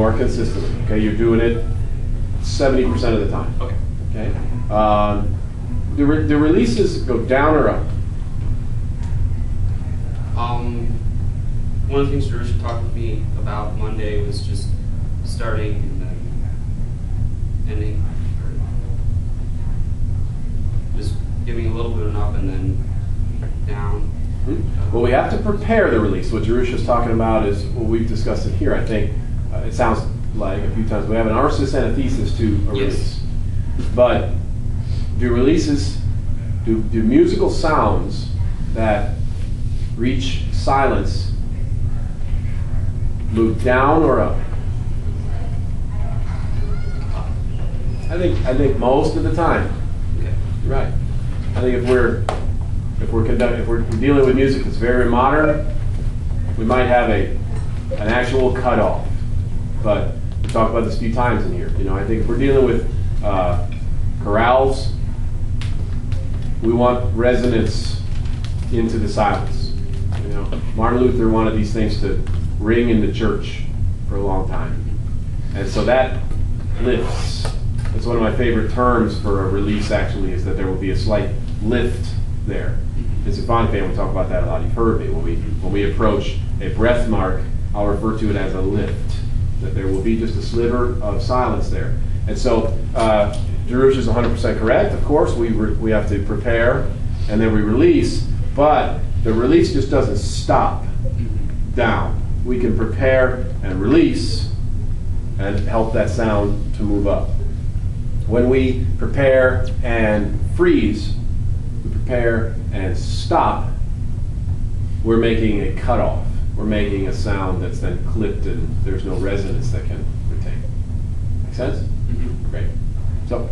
more consistently. Okay, you're doing it 70% of the time. Okay. Okay. The releases go down or up? One of the things Jerusha talked with me about Monday was just starting and then ending. Just giving a little bit of an up and then down. Well, we have to prepare the release. What Jerusha's talking about is what we've discussed in here. I think it sounds like a few times we have an arsis and a thesis to a release. But do releases, do musical sounds that reach silence move down or up? I think most of the time. Okay. You're right. I think if we're dealing with music that's very modern, we might have an actual cutoff. But we talked about this a few times in here. You know, I think if we're dealing with chorales, we want resonance into the silence. You know, Martin Luther wanted these things to ring in the church for a long time, and so that lifts. It's one of my favorite terms for a release. Actually, is that there will be a slight lift there. In Symphonic Band, we talk about that a lot. You've heard me when we approach a breath mark. I'll refer to it as a lift. That there will be just a sliver of silence there, and so Jerusha is 100% correct. Of course, we have to prepare and then we release, but the release just doesn't stop down. We can prepare and release and help that sound to move up. When we prepare and freeze, we prepare and stop, we're making a cutoff. We're making a sound that's then clipped and there's no resonance that can retain. Make sense? Mm-hmm. Great. So.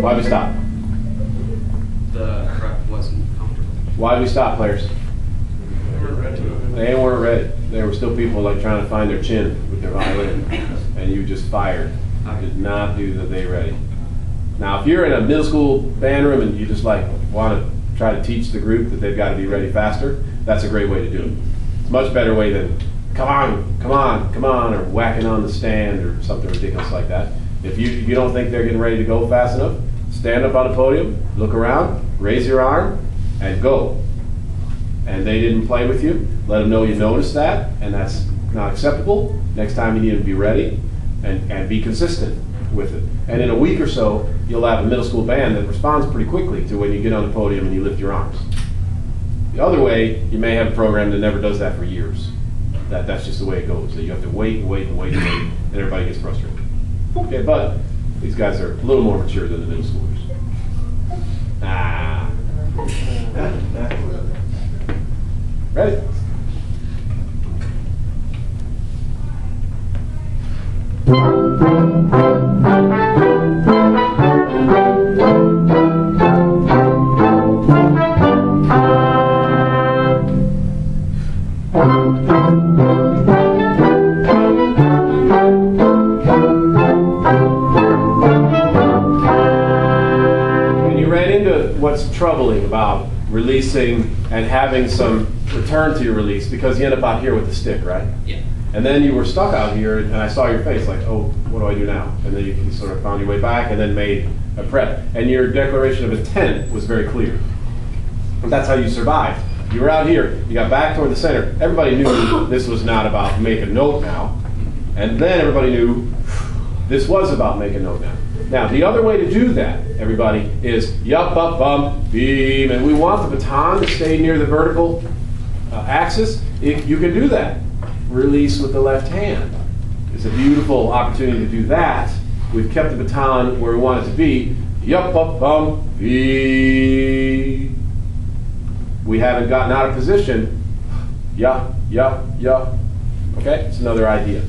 Why we stop? The prep wasn't comfortable. Why we stop, players? They weren't ready. There were still people like trying to find their chin with their violin, and you just fired. I did not do the they ready. Now, if you're in a middle school band room and you just like want to try to teach the group that they've got to be ready faster, that's a great way to do it. It's a much better way than come on, come on, come on, or whacking on the stand or something ridiculous like that. If you don't think they're getting ready to go fast enough, stand up on the podium, look around, raise your arm, and go. And they didn't play with you, let them know you noticed that, and that's not acceptable. Next time you need to be ready and be consistent with it. And in a week or so, you'll have a middle school band that responds pretty quickly to when you get on the podium and you lift your arms. The other way, you may have a program that never does that for years. That's just the way it goes. So you have to wait and wait and wait and wait, and everybody gets frustrated. Okay, but these guys are a little more mature than the middle schoolers. Ready? And you ran into what's troubling about releasing and having some return to your release because you end up out here with the stick, right? Yeah. And then you were stuck out here, and I saw your face like, oh, what do I do now? And then you sort of found your way back and then made a prep. And your declaration of intent was very clear. And that's how you survived. You were out here, you got back toward the center. Everybody knew this was not about make a note now. And then everybody knew this was about make a note now. Now, the other way to do that, everybody, is yup, up, bump, beam. And we want the baton to stay near the vertical axis. If you can do that. Release with the left hand. It's a beautiful opportunity to do that. We've kept the baton where we want it to be. Yup, up, bump, beam. We haven't gotten out of position. Yup, yup, yup. Okay, it's another idea.